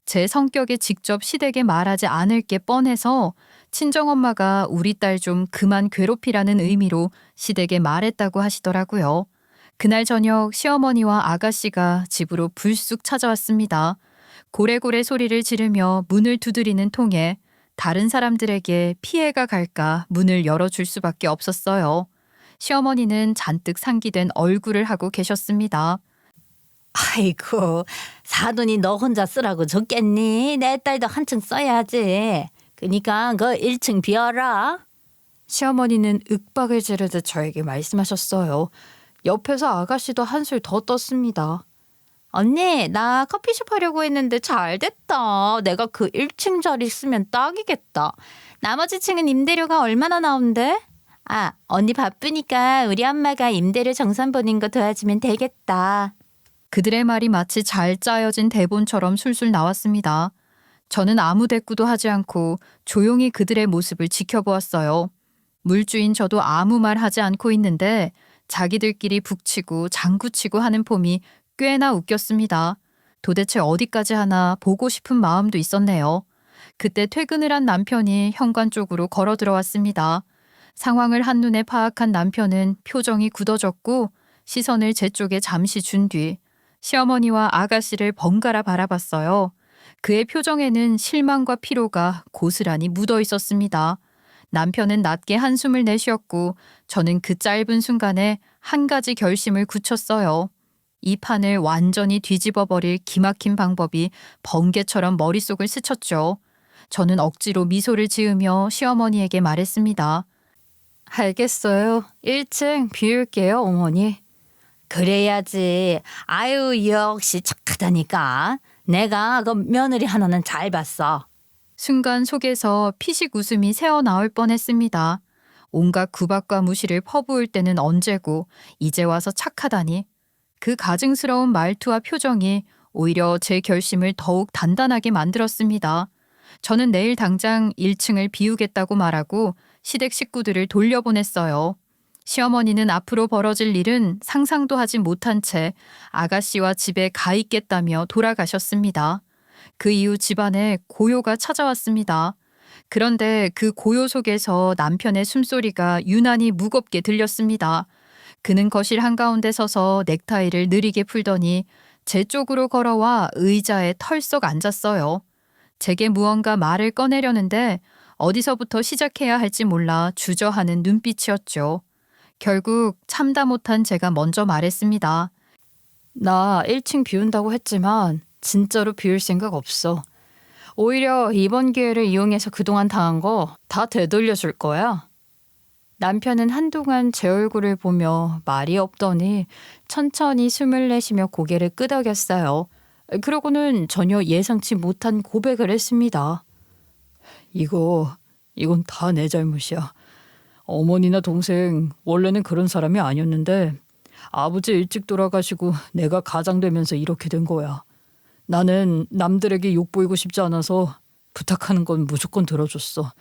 S1: 제 성격에 직접 시댁에 말하지 않을 게 뻔해서 친정엄마가 우리 딸 좀 그만 괴롭히라는 의미로 시댁에 말했다고 하시더라고요. 그날 저녁 시어머니와 아가씨가 집으로 불쑥 찾아왔습니다. 고래고래 소리를 지르며 문을 두드리는 통에 다른 사람들에게 피해가 갈까 문을 열어줄 수밖에 없었어요. 시어머니는 잔뜩 상기된 얼굴을 하고 계셨습니다.
S4: 아이고, 사돈이 너 혼자 쓰라고 줬겠니? 내 딸도 한층 써야지. 그니까 그 1층 비워라.
S3: 시어머니는 윽박을 지르듯 저에게 말씀하셨어요. 옆에서 아가씨도 한술 더 떴습니다.
S4: 언니, 나 커피숍 하려고 했는데 잘 됐다. 내가 그 1층 자리 쓰면 딱이겠다. 나머지 층은 임대료가 얼마나 나온대? 아, 언니 바쁘니까 우리 엄마가 임대료 정산 보는 거 도와주면 되겠다.
S1: 그들의 말이 마치 잘 짜여진 대본처럼 술술 나왔습니다. 저는 아무 대꾸도 하지 않고 조용히 그들의 모습을 지켜보았어요. 물주인 저도 아무 말 하지 않고 있는데 자기들끼리 북치고 장구치고 하는 폼이 꽤나 웃겼습니다. 도대체 어디까지 하나 보고 싶은 마음도 있었네요. 그때 퇴근을 한 남편이 현관 쪽으로 걸어 들어왔습니다. 상황을 한눈에 파악한 남편은 표정이 굳어졌고 시선을 제 쪽에 잠시 준 뒤 시어머니와 아가씨를 번갈아 바라봤어요. 그의 표정에는 실망과 피로가 고스란히 묻어 있었습니다. 남편은 낮게 한숨을 내쉬었고 저는 그 짧은 순간에 한 가지 결심을 굳혔어요. 이 판을 완전히 뒤집어 버릴 기막힌 방법이 번개처럼 머릿속을 스쳤죠. 저는 억지로 미소를 지으며 시어머니에게 말했습니다.
S3: 알겠어요. 1층 비울게요, 어머니.
S4: 그래야지. 아유, 역시 착하다니까. 내가 그 며느리 하나는 잘 봤어.
S1: 순간 속에서 피식 웃음이 새어나올 뻔했습니다. 온갖 구박과 무시를 퍼부을 때는 언제고 이제 와서 착하다니. 그 가증스러운 말투와 표정이 오히려 제 결심을 더욱 단단하게 만들었습니다. 저는 내일 당장 1층을 비우겠다고 말하고 시댁 식구들을 돌려보냈어요. 시어머니는 앞으로 벌어질 일은 상상도 하지 못한 채 아가씨와 집에 가 있겠다며 돌아가셨습니다. 그 이후 집안에 고요가 찾아왔습니다. 그런데 그 고요 속에서 남편의 숨소리가 유난히 무겁게 들렸습니다. 그는 거실 한가운데 서서 넥타이를 느리게 풀더니 제 쪽으로 걸어와 의자에 털썩 앉았어요. 제게 무언가 말을 꺼내려는데 어디서부터 시작해야 할지 몰라 주저하는 눈빛이었죠. 결국 참다 못한 제가 먼저 말했습니다.
S3: 나 1층 비운다고 했지만 진짜로 비울 생각 없어. 오히려 이번 기회를 이용해서 그동안 당한 거 다 되돌려줄 거야. 남편은 한동안 제 얼굴을 보며 말이 없더니 천천히 숨을 내쉬며 고개를 끄덕였어요. 그러고는 전혀 예상치 못한 고백을 했습니다.
S2: 이건 다 내 잘못이야. 어머니나 동생 원래는 그런 사람이 아니었는데 아버지 일찍 돌아가시고 내가 가장되면서 이렇게 된 거야. 나는 남들에게 욕보이고 싶지 않아서 부탁하는 건 무조건 들어줬어.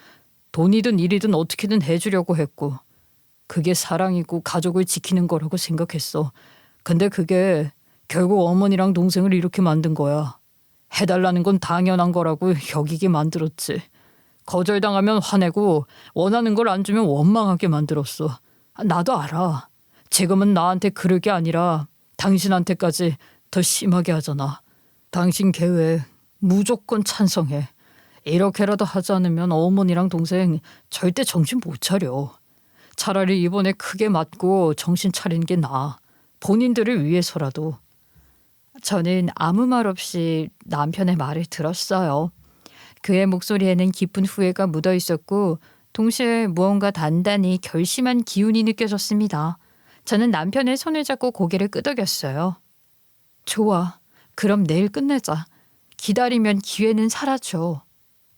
S2: 돈이든 일이든 어떻게든 해주려고 했고 그게 사랑이고 가족을 지키는 거라고 생각했어. 근데 그게 결국 어머니랑 동생을 이렇게 만든 거야. 해달라는 건 당연한 거라고 여기게 만들었지. 거절당하면 화내고 원하는 걸 안 주면 원망하게 만들었어. 나도 알아. 지금은 나한테 그럴 게 아니라 당신한테까지 더 심하게 하잖아. 당신 계획 무조건 찬성해. 이렇게라도 하지 않으면 어머니랑 동생 절대 정신 못 차려. 차라리 이번에 크게 맞고 정신 차리는 게 나아. 본인들을 위해서라도.
S3: 저는 아무 말 없이 남편의 말을 들었어요. 그의 목소리에는 깊은 후회가 묻어 있었고 동시에 무언가 단단히 결심한 기운이 느껴졌습니다. 저는 남편의 손을 잡고 고개를 끄덕였어요. 좋아. 그럼 내일 끝내자. 기다리면 기회는 사라져.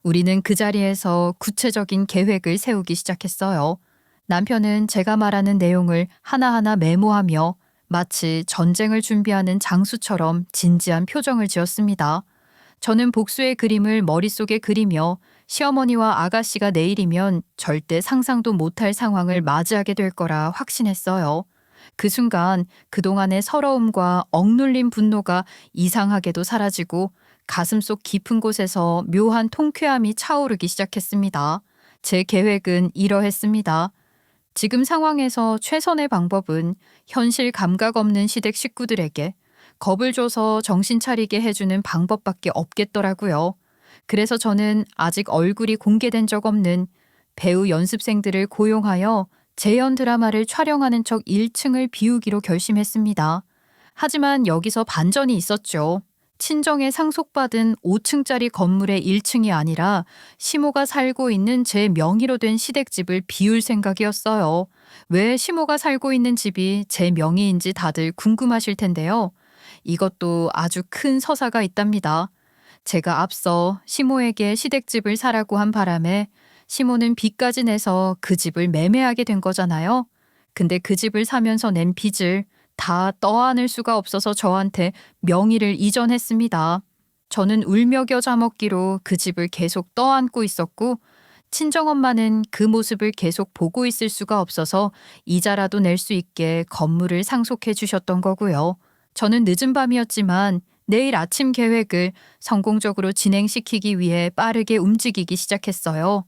S1: 우리는 그 자리에서 구체적인 계획을 세우기 시작했어요. 남편은 제가 말하는 내용을 하나하나 메모하며 마치 전쟁을 준비하는 장수처럼 진지한 표정을 지었습니다. 저는 복수의 그림을 머릿속에 그리며 시어머니와 아가씨가 내일이면 절대 상상도 못할 상황을 맞이하게 될 거라 확신했어요. 그 순간 그동안의 서러움과 억눌린 분노가 이상하게도 사라지고 가슴속 깊은 곳에서 묘한 통쾌함이 차오르기 시작했습니다. 제 계획은 이러했습니다. 지금 상황에서 최선의 방법은 현실 감각 없는 시댁 식구들에게 겁을 줘서 정신 차리게 해주는 방법밖에 없겠더라고요. 그래서 저는 아직 얼굴이 공개된 적 없는 배우 연습생들을 고용하여 재연 드라마를 촬영하는 척 1층을 비우기로 결심했습니다. 하지만 여기서 반전이 있었죠. 친정에 상속받은 5층짜리 건물의 1층이 아니라 시모가 살고 있는 제 명의로 된 시댁집을 비울 생각이었어요. 왜 시모가 살고 있는 집이 제 명의인지 다들 궁금하실 텐데요. 이것도 아주 큰 서사가 있답니다. 제가 앞서 시모에게 시댁집을 사라고 한 바람에 시모는 빚까지 내서 그 집을 매매하게 된 거잖아요. 근데 그 집을 사면서 낸 빚을 다 떠안을 수가 없어서 저한테 명의를 이전했습니다. 저는 울며 겨자 먹기로 그 집을 계속 떠안고 있었고 친정엄마는 그 모습을 계속 보고 있을 수가 없어서 이자라도 낼 수 있게 건물을 상속해 주셨던 거고요. 저는 늦은 밤이었지만 내일 아침 계획을 성공적으로 진행시키기 위해 빠르게 움직이기 시작했어요.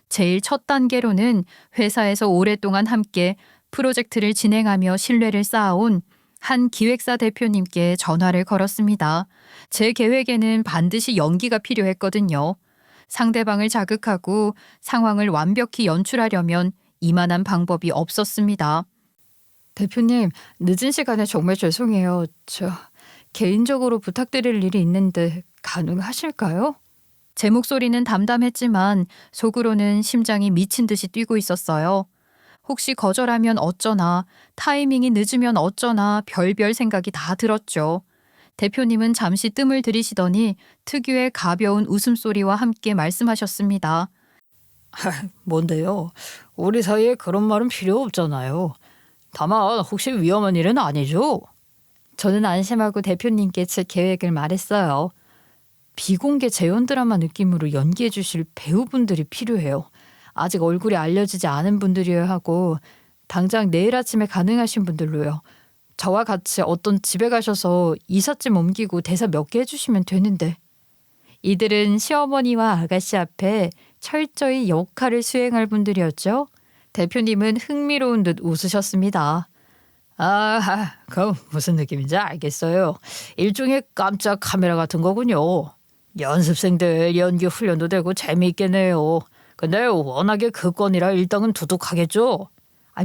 S1: 제일 첫 단계로는 회사에서 오랫동안 함께 프로젝트를 진행하며 신뢰를 쌓아온 한 기획사 대표님께 전화를 걸었습니다. 제 계획에는 반드시 연기가 필요했거든요. 상대방을 자극하고 상황을 완벽히 연출하려면 이만한 방법이 없었습니다.
S3: 대표님, 늦은 시간에 정말 죄송해요. 저 개인적으로 부탁드릴 일이 있는데 가능하실까요?
S1: 제 목소리는 담담했지만 속으로는 심장이 미친 듯이 뛰고 있었어요. 혹시 거절하면 어쩌나, 타이밍이 늦으면 어쩌나 별별 생각이 다 들었죠. 대표님은 잠시 뜸을 들이시더니 특유의 가벼운 웃음소리와 함께 말씀하셨습니다.
S2: 뭔데요? 우리 사이에 그런 말은 필요 없잖아요. 다만 혹시 위험한 일은 아니죠?
S3: 저는 안심하고 대표님께 제 계획을 말했어요. 비공개 재연 드라마 느낌으로 연기해 주실 배우분들이 필요해요. 아직 얼굴이 알려지지 않은 분들이어야 하고 당장 내일 아침에 가능하신 분들로요. 저와 같이 어떤 집에 가셔서 이삿짐 옮기고 대사 몇 개 해주시면 되는데. 이들은 시어머니와 아가씨 앞에 철저히 역할을 수행할 분들이었죠. 대표님은 흥미로운 듯 웃으셨습니다.
S2: 아, 그럼 무슨 느낌인지 알겠어요. 일종의 깜짝 카메라 같은 거군요. 연습생들 연기 훈련도 되고 재미있겠네요. 근데 워낙에 그 건이라 일당은 두둑하겠죠?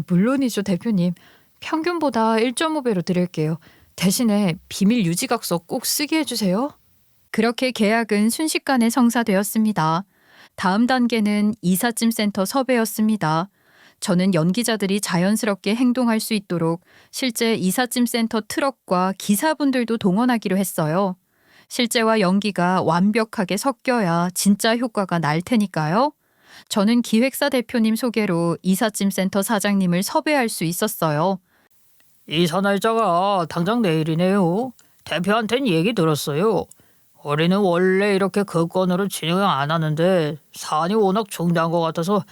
S3: 물론이죠, 대표님. 평균보다 1.5배로 드릴게요. 대신에 비밀 유지각서 꼭 쓰게 해주세요.
S1: 그렇게 계약은 순식간에 성사되었습니다. 다음 단계는 이삿짐 센터 섭외였습니다. 저는 연기자들이 자연스럽게 행동할 수 있도록 실제 이삿짐 센터 트럭과 기사분들도 동원하기로 했어요. 실제와 연기가 완벽하게 섞여야 진짜 효과가 날 테니까요. 저는 기획사 대표님 소개로 이삿짐 센터 사장님을 섭외할 수 있었어요.
S2: 이사 날짜가 당장 내일이네요. 대표한테는 얘기 들었어요. 우리는 원래 이렇게 그 건으로 진행 안 하는데 사안이 워낙 중대한 것 같아서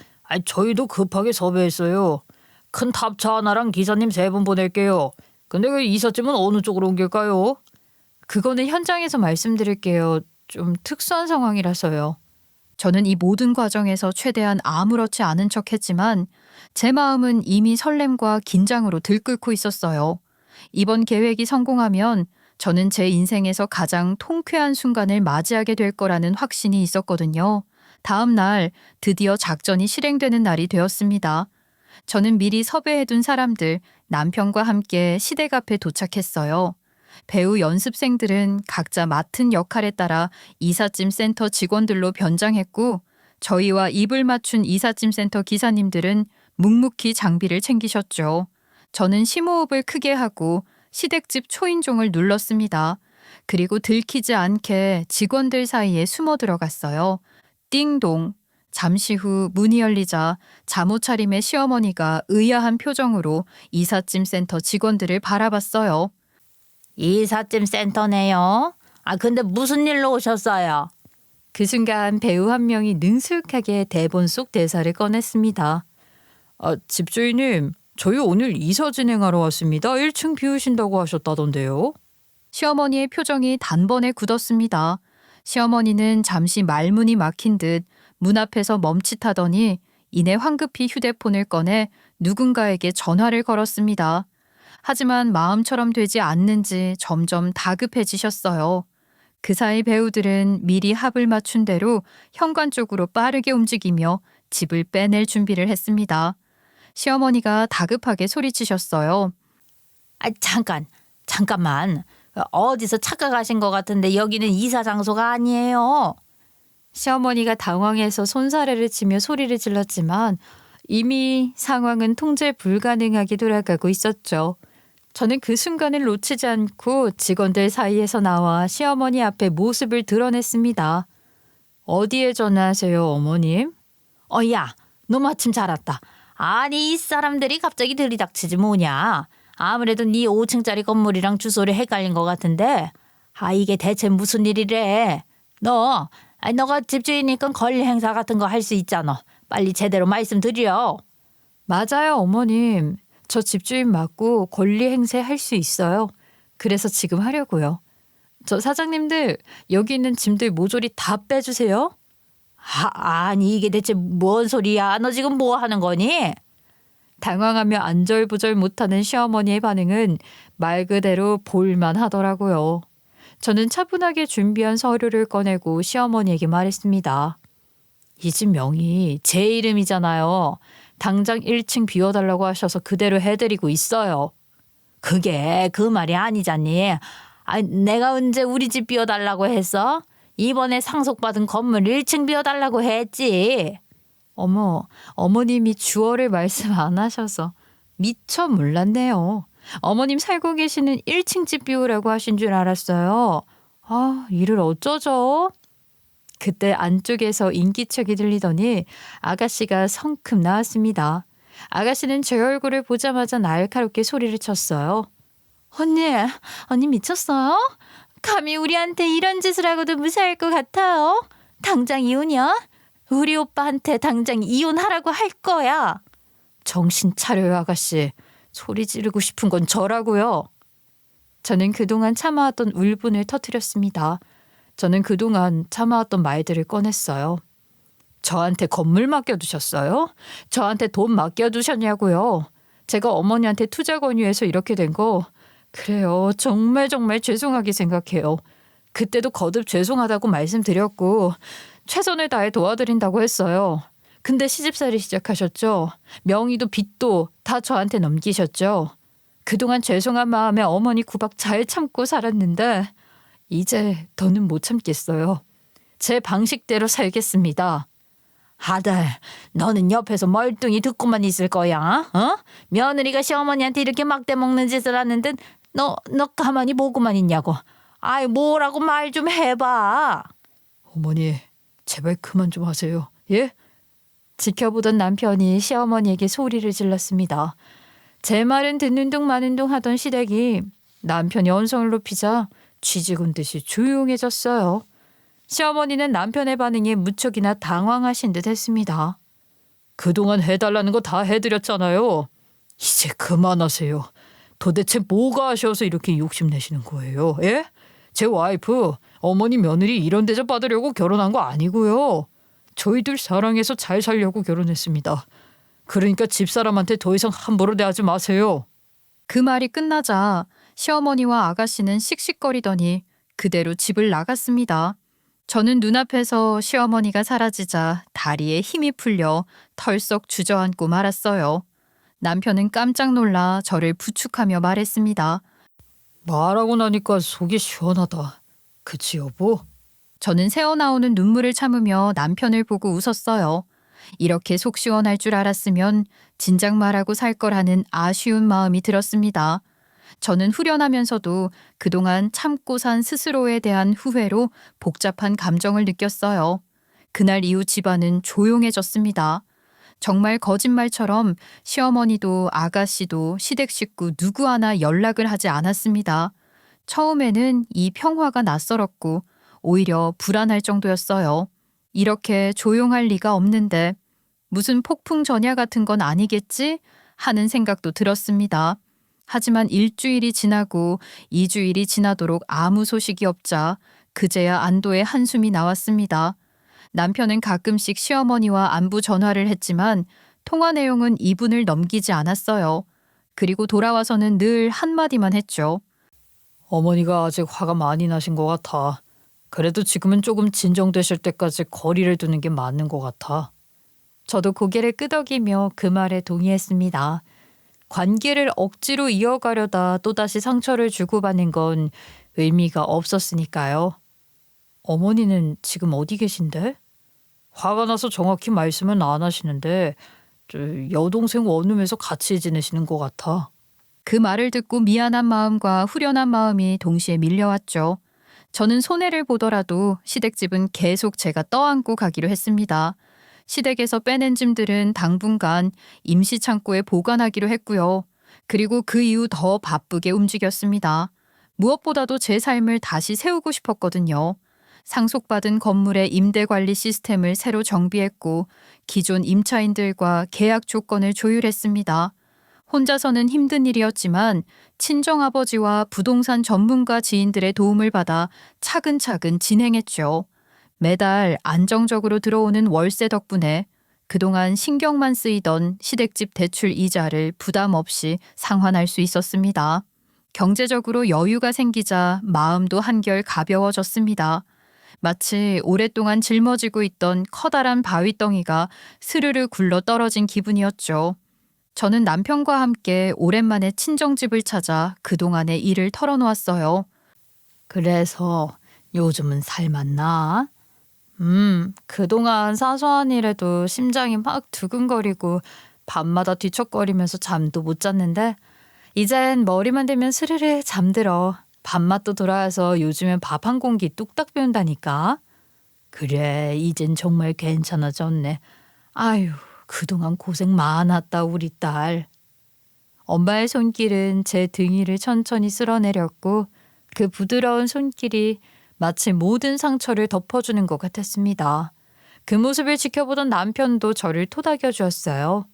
S2: 저희도 급하게 섭외했어요. 큰 탑차 하나랑 기사님 3분 보낼게요. 근데 그 이삿짐은 어느 쪽으로 옮길까요?
S3: 그거는 현장에서 말씀드릴게요. 좀 특수한 상황이라서요.
S1: 저는 이 모든 과정에서 최대한 아무렇지 않은 척했지만 제 마음은 이미 설렘과 긴장으로 들끓고 있었어요. 이번 계획이 성공하면 저는 제 인생에서 가장 통쾌한 순간을 맞이하게 될 거라는 확신이 있었거든요. 다음 날 드디어 작전이 실행되는 날이 되었습니다. 저는 미리 섭외해둔 사람들, 남편과 함께 시댁 앞에 도착했어요. 배우 연습생들은 각자 맡은 역할에 따라 이삿짐 센터 직원들로 변장했고 저희와 입을 맞춘 이삿짐센터 기사님들은 묵묵히 장비를 챙기셨죠. 저는 심호흡을 크게 하고 시댁집 초인종을 눌렀습니다. 그리고 들키지 않게 직원들 사이에 숨어 들어갔어요. 띵동. 잠시 후 문이 열리자 잠옷차림의 시어머니가 의아한 표정으로 이삿짐 센터 직원들을 바라봤어요.
S4: 이삿짐 센터네요. 아, 근데 무슨 일로 오셨어요?
S3: 그 순간 배우 한 명이 능숙하게 대본 속 대사를 꺼냈습니다. 집주인님, 저희 오늘 이사 진행하러 왔습니다. 1층 비우신다고 하셨다던데요.
S1: 시어머니의 표정이 단번에 굳었습니다. 시어머니는 잠시 말문이 막힌 듯 문 앞에서 멈칫하더니 이내 황급히 휴대폰을 꺼내 누군가에게 전화를 걸었습니다. 하지만 마음처럼 되지 않는지 점점 다급해지셨어요. 그 사이 배우들은 미리 합을 맞춘 대로 현관 쪽으로 빠르게 움직이며 집을 빼낼 준비를 했습니다. 시어머니가 다급하게 소리치셨어요.
S4: 아, 잠깐만. 어디서 착각하신 것 같은데 여기는 이사 장소가 아니에요.
S3: 시어머니가 당황해서 손사래를 치며 소리를 질렀지만 이미 상황은 통제 불가능하게 돌아가고 있었죠. 저는 그 순간을 놓치지 않고 직원들 사이에서 나와 시어머니 앞에 모습을 드러냈습니다. 어디에 전화하세요, 어머님?
S4: 야, 너 마침 잘 왔다. 아니, 이 사람들이 갑자기 들이닥치지 뭐냐. 아무래도 네 5층짜리 건물이랑 주소를 헷갈린 것 같은데. 아, 이게 대체 무슨 일이래. 너가 집주인이니까 권리 행사 같은 거 할 수 있잖아. 빨리 제대로 말씀드려.
S3: 맞아요, 어머님. 저 집주인 맞고 권리 행사할 수 있어요. 그래서 지금 하려고요. 저 사장님들, 여기 있는 짐들 모조리 다 빼주세요.
S4: 아니, 이게 대체 뭔 소리야. 너 지금 뭐 하는 거니?
S3: 당황하며 안절부절 못하는 시어머니의 반응은 말 그대로 볼만 하더라고요. 저는 차분하게 준비한 서류를 꺼내고 시어머니에게 말했습니다. 이 집 명의 제 이름이잖아요. 당장 1층 비워달라고 하셔서 그대로 해드리고 있어요.
S4: 그게 그 말이 아니잖니. 아, 내가 언제 우리 집 비워달라고 했어? 이번에 상속받은 건물 1층 비워달라고 했지.
S3: 어머, 어머님이 주어를 말씀 안 하셔서 미처 몰랐네요. 어머님 살고 계시는 1층 집 비우라고 하신 줄 알았어요. 아, 이를 어쩌죠? 그때 안쪽에서 인기척이 들리더니 아가씨가 성큼 나왔습니다. 아가씨는 제 얼굴을 보자마자 날카롭게 소리를 쳤어요.
S4: 언니 미쳤어요? 감히 우리한테 이런 짓을 하고도 무사할 것 같아요. 당장 이혼이야? 우리 오빠한테 당장 이혼하라고 할 거야.
S3: 정신 차려요, 아가씨. 소리 지르고 싶은 건 저라고요. 저는 그동안 참아왔던 울분을 터뜨렸습니다. 저는 그동안 참아왔던 말들을 꺼냈어요. 저한테 건물 맡겨두셨어요? 저한테 돈 맡겨두셨냐고요? 제가 어머니한테 투자 권유해서 이렇게 된 거 그래요. 정말 죄송하게 생각해요. 그때도 거듭 죄송하다고 말씀드렸고 최선을 다해 도와드린다고 했어요. 근데 시집살이 시작하셨죠. 명의도 빚도 다 저한테 넘기셨죠. 그동안 죄송한 마음에 어머니 구박 잘 참고 살았는데 이제 더는 못 참겠어요. 제 방식대로 살겠습니다.
S4: 아들, 너는 옆에서 멀뚱히 듣고만 있을 거야. 어? 며느리가 시어머니한테 이렇게 막대 먹는 짓을 하는데 너 가만히 보고만 있냐고. 아이, 뭐라고 말 좀 해봐.
S2: 어머니, 제발 그만 좀 하세요. 예?
S3: 지켜보던 남편이 시어머니에게 소리를 질렀습니다. 제 말은 듣는 둥 마는 둥 하던 시댁이 남편이 언성을 높이자 쥐죽은 듯이 조용해졌어요. 시어머니는 남편의 반응에 무척이나 당황하신 듯 했습니다.
S2: 그동안 해달라는 거 다 해드렸잖아요. 이제 그만하세요. 도대체 뭐가 아쉬워서 이렇게 욕심내시는 거예요? 예? 제 와이프, 어머니 며느리 이런 대접 받으려고 결혼한 거 아니고요. 저희들 사랑해서 잘 살려고 결혼했습니다. 그러니까 집사람한테 더 이상 함부로 대하지 마세요.
S1: 그 말이 끝나자 시어머니와 아가씨는 씩씩거리더니 그대로 집을 나갔습니다. 저는 눈앞에서 시어머니가 사라지자 다리에 힘이 풀려 털썩 주저앉고 말았어요. 남편은 깜짝 놀라 저를 부축하며 말했습니다.
S2: 말하고 나니까 속이 시원하다. 그치 여보?
S1: 저는 새어나오는 눈물을 참으며 남편을 보고 웃었어요. 이렇게 속 시원할 줄 알았으면 진작 말하고 살 거라는 아쉬운 마음이 들었습니다. 저는 후련하면서도 그동안 참고 산 스스로에 대한 후회로 복잡한 감정을 느꼈어요. 그날 이후 집안은 조용해졌습니다. 정말 거짓말처럼 시어머니도 아가씨도 시댁 식구 누구 하나 연락을 하지 않았습니다. 처음에는 이 평화가 낯설었고 오히려 불안할 정도였어요. 이렇게 조용할 리가 없는데 무슨 폭풍 전야 같은 건 아니겠지? 하는 생각도 들었습니다. 하지만 일주일이 지나고 2주일이 지나도록 아무 소식이 없자 그제야 안도의 한숨이 나왔습니다. 남편은 가끔씩 시어머니와 안부 전화를 했지만 통화 내용은 2분을 넘기지 않았어요. 그리고 돌아와서는 늘 한마디만 했죠.
S2: 어머니가 아직 화가 많이 나신 것 같아. 그래도 지금은 조금 진정되실 때까지 거리를 두는 게 맞는 것 같아.
S3: 저도 고개를 끄덕이며 그 말에 동의했습니다. 관계를 억지로 이어가려다 또다시 상처를 주고받는 건 의미가 없었으니까요.
S2: 어머니는 지금 어디 계신데? 화가 나서 정확히 말씀은 안 하시는데 여동생 원룸에서 같이 지내시는 것 같아.
S1: 그 말을 듣고 미안한 마음과 후련한 마음이 동시에 밀려왔죠. 저는 손해를 보더라도 시댁집은 계속 제가 떠안고 가기로 했습니다. 시댁에서 빼낸 짐들은 당분간 임시 창고에 보관하기로 했고요. 그리고 그 이후 더 바쁘게 움직였습니다. 무엇보다도 제 삶을 다시 세우고 싶었거든요. 상속받은 건물의 임대 관리 시스템을 새로 정비했고 기존 임차인들과 계약 조건을 조율했습니다. 혼자서는 힘든 일이었지만 친정아버지와 부동산 전문가 지인들의 도움을 받아 차근차근 진행했죠. 매달 안정적으로 들어오는 월세 덕분에 그동안 신경만 쓰이던 시댁집 대출 이자를 부담 없이 상환할 수 있었습니다. 경제적으로 여유가 생기자 마음도 한결 가벼워졌습니다. 마치 오랫동안 짊어지고 있던 커다란 바위덩이가 스르르 굴러 떨어진 기분이었죠. 저는 남편과 함께 오랜만에 친정집을 찾아 그동안의 일을 털어놓았어요.
S3: 그래서 요즘은 살맛나? 그동안 사소한 일에도 심장이 막 두근거리고 밤마다 뒤척거리면서 잠도 못 잤는데 이젠 머리만 대면 스르르 잠들어. 밥맛도 돌아와서 요즘엔 밥 한 공기 뚝딱 비운다니까.
S2: 그래, 이젠 정말 괜찮아졌네. 아유, 그동안 고생 많았다 우리 딸.
S3: 엄마의 손길은 제 등 위를 천천히 쓸어내렸고 그 부드러운 손길이 마치 모든 상처를 덮어주는 것 같았습니다. 그 모습을 지켜보던 남편도 저를 토닥여 주었어요.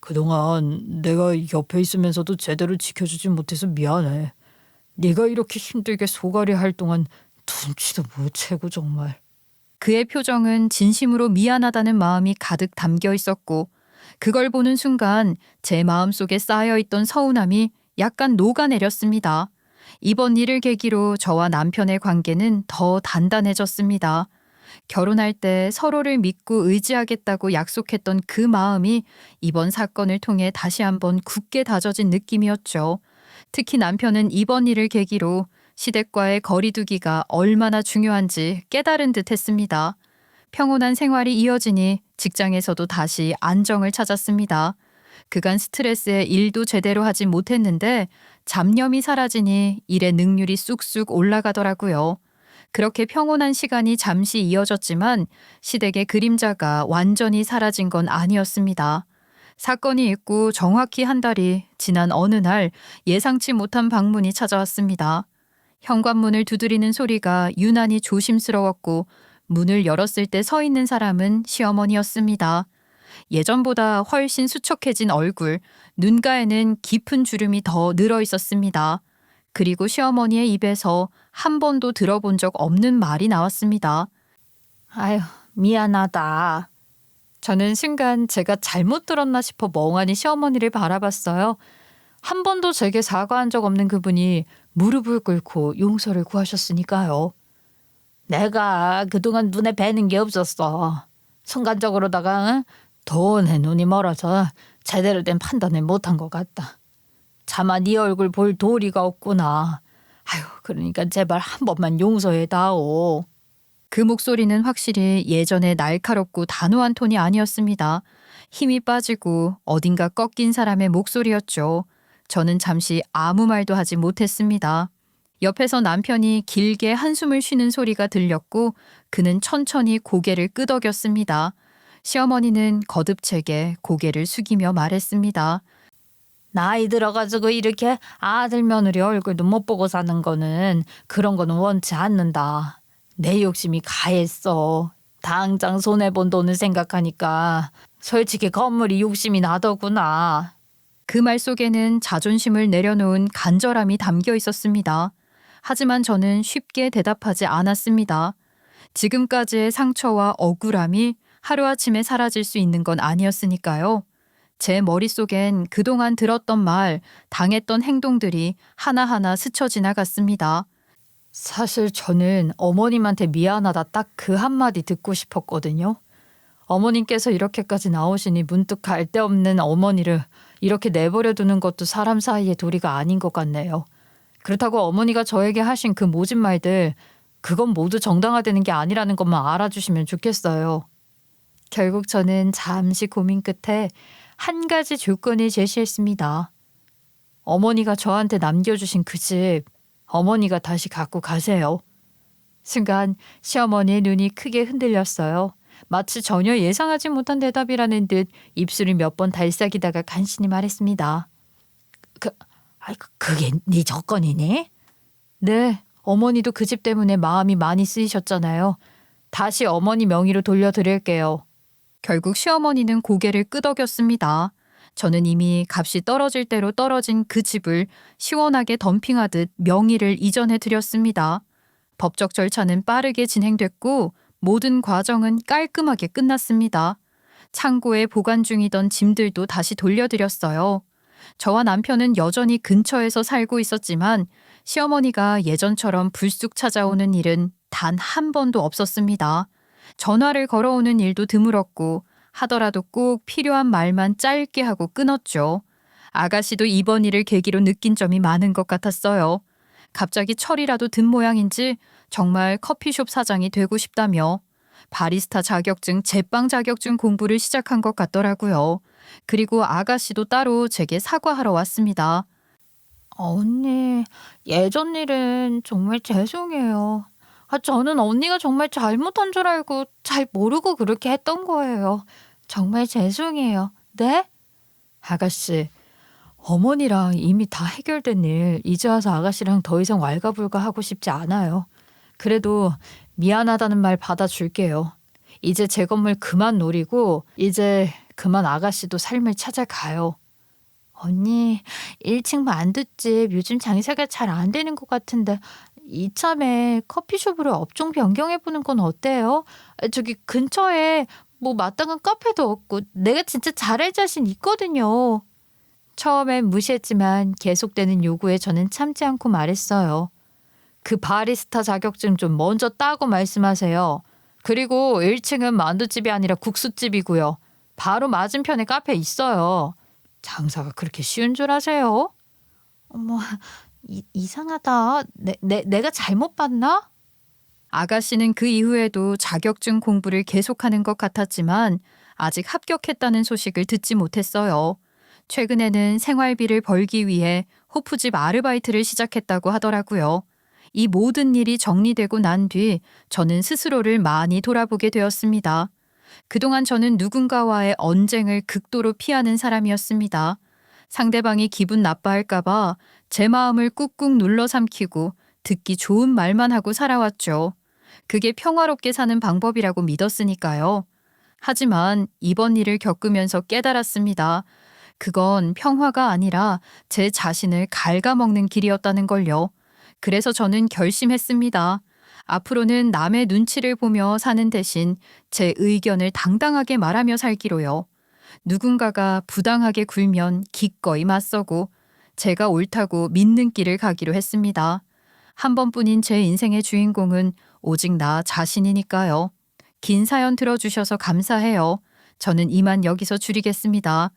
S2: 그동안 내가 옆에 있으면서도 제대로 지켜주지 못해서 미안해. 네가 이렇게 힘들게 소갈이 할 동안 눈치도 못 채고 정말.
S1: 그의 표정은 진심으로 미안하다는 마음이 가득 담겨 있었고 그걸 보는 순간 제 마음속에 쌓여있던 서운함이 약간 녹아내렸습니다. 이번 일을 계기로 저와 남편의 관계는 더 단단해졌습니다. 결혼할 때 서로를 믿고 의지하겠다고 약속했던 그 마음이 이번 사건을 통해 다시 한번 굳게 다져진 느낌이었죠. 특히 남편은 이번 일을 계기로 시댁과의 거리두기가 얼마나 중요한지 깨달은 듯 했습니다. 평온한 생활이 이어지니 직장에서도 다시 안정을 찾았습니다. 그간 스트레스에 일도 제대로 하지 못했는데 잡념이 사라지니 일의 능률이 쑥쑥 올라가더라고요. 그렇게 평온한 시간이 잠시 이어졌지만 시댁의 그림자가 완전히 사라진 건 아니었습니다. 사건이 있고 정확히 한 달이 지난 어느 날 예상치 못한 방문이 찾아왔습니다. 현관문을 두드리는 소리가 유난히 조심스러웠고 문을 열었을 때 서 있는 사람은 시어머니였습니다. 예전보다 훨씬 수척해진 얼굴, 눈가에는 깊은 주름이 더 늘어 있었습니다. 그리고 시어머니의 입에서 한 번도 들어본 적 없는 말이 나왔습니다.
S3: 아유, 미안하다. 저는 순간 제가 잘못 들었나 싶어 멍하니 시어머니를 바라봤어요. 한 번도 제게 사과한 적 없는 그분이 무릎을 꿇고 용서를 구하셨으니까요.
S4: 내가 그동안 눈에 뵈는 게 없었어. 순간적으로다가 돈에 눈이 멀어서 제대로 된 판단을 못한 것 같다. 차마 네 얼굴 볼 도리가 없구나. 아유, 그러니까 제발 한 번만 용서해다오.
S1: 그 목소리는 확실히 예전의 날카롭고 단호한 톤이 아니었습니다. 힘이 빠지고 어딘가 꺾인 사람의 목소리였죠. 저는 잠시 아무 말도 하지 못했습니다. 옆에서 남편이 길게 한숨을 쉬는 소리가 들렸고 그는 천천히 고개를 끄덕였습니다. 시어머니는 거듭채게 고개를 숙이며 말했습니다.
S4: 나이 들어가지고 이렇게 아들 며느리 얼굴도 못 보고 사는 거는 그런 거는 원치 않는다. 내 욕심이 가했어. 당장 손해본 돈을 생각하니까 솔직히 건물이 욕심이 나더구나.
S1: 그 말 속에는 자존심을 내려놓은 간절함이 담겨 있었습니다. 하지만 저는 쉽게 대답하지 않았습니다. 지금까지의 상처와 억울함이 하루아침에 사라질 수 있는 건 아니었으니까요. 제 머릿속엔 그동안 들었던 말, 당했던 행동들이 하나하나 스쳐 지나갔습니다.
S3: 사실 저는 어머님한테 미안하다 딱 그 한마디 듣고 싶었거든요. 어머님께서 이렇게까지 나오시니 문득 갈 데 없는 어머니를 이렇게 내버려 두는 것도 사람 사이의 도리가 아닌 것 같네요. 그렇다고 어머니가 저에게 하신 그 모진 말들, 그건 모두 정당화되는 게 아니라는 것만 알아주시면 좋겠어요. 결국 저는 잠시 고민 끝에 한 가지 조건을 제시했습니다. 어머니가 저한테 남겨주신 그 집, 어머니가 다시 갖고 가세요. 순간 시어머니의 눈이 크게 흔들렸어요. 마치 전혀 예상하지 못한 대답이라는 듯 입술을 몇 번 달싹이다가 간신히 말했습니다.
S4: 그게 네 조건이니?
S3: 네, 어머니도 그 집 때문에 마음이 많이 쓰이셨잖아요. 다시 어머니 명의로 돌려드릴게요.
S1: 결국 시어머니는 고개를 끄덕였습니다. 저는 이미 값이 떨어질 대로 떨어진 그 집을 시원하게 덤핑하듯 명의를 이전해 드렸습니다. 법적 절차는 빠르게 진행됐고 모든 과정은 깔끔하게 끝났습니다. 창고에 보관 중이던 짐들도 다시 돌려드렸어요. 저와 남편은 여전히 근처에서 살고 있었지만 시어머니가 예전처럼 불쑥 찾아오는 일은 단 한 번도 없었습니다. 전화를 걸어오는 일도 드물었고 하더라도 꼭 필요한 말만 짧게 하고 끊었죠. 아가씨도 이번 일을 계기로 느낀 점이 많은 것 같았어요. 갑자기 철이라도 든 모양인지 정말 커피숍 사장이 되고 싶다며 바리스타 자격증, 제빵 자격증 공부를 시작한 것 같더라고요. 그리고 아가씨도 따로 제게 사과하러 왔습니다.
S3: 언니, 예전 일은 정말 죄송해요. 저는 언니가 정말 잘못한 줄 알고 잘 모르고 그렇게 했던 거예요. 정말 죄송해요. 네? 아가씨, 어머니랑 이미 다 해결된 일 이제 와서 아가씨랑 더 이상 왈가불가 하고 싶지 않아요. 그래도 미안하다는 말 받아줄게요. 이제 제 건물 그만 노리고 이제 그만 아가씨도 삶을 찾아가요. 언니, 1층 만두집 요즘 장사가 잘 안 되는 것 같은데 이참에 커피숍으로 업종 변경해보는 건 어때요? 저기 근처에 뭐 마땅한 카페도 없고 내가 진짜 잘할 자신 있거든요. 처음엔 무시했지만 계속되는 요구에 저는 참지 않고 말했어요. 그 바리스타 자격증 좀 먼저 따고 말씀하세요. 그리고 1층은 만두집이 아니라 국수집이고요. 바로 맞은편에 카페 있어요. 장사가 그렇게 쉬운 줄 아세요? 어머, 이상하다. 내가 잘못 봤나?
S1: 아가씨는 그 이후에도 자격증 공부를 계속하는 것 같았지만 아직 합격했다는 소식을 듣지 못했어요. 최근에는 생활비를 벌기 위해 호프집 아르바이트를 시작했다고 하더라고요. 이 모든 일이 정리되고 난 뒤 저는 스스로를 많이 돌아보게 되었습니다. 그동안 저는 누군가와의 언쟁을 극도로 피하는 사람이었습니다. 상대방이 기분 나빠할까봐 제 마음을 꾹꾹 눌러 삼키고 듣기 좋은 말만 하고 살아왔죠. 그게 평화롭게 사는 방법이라고 믿었으니까요. 하지만 이번 일을 겪으면서 깨달았습니다. 그건 평화가 아니라 제 자신을 갉아먹는 길이었다는 걸요. 그래서 저는 결심했습니다. 앞으로는 남의 눈치를 보며 사는 대신 제 의견을 당당하게 말하며 살기로요. 누군가가 부당하게 굴면 기꺼이 맞서고 제가 옳다고 믿는 길을 가기로 했습니다. 한 번뿐인 제 인생의 주인공은 오직 나 자신이니까요. 긴 사연 들어주셔서 감사해요. 저는 이만 여기서 줄이겠습니다.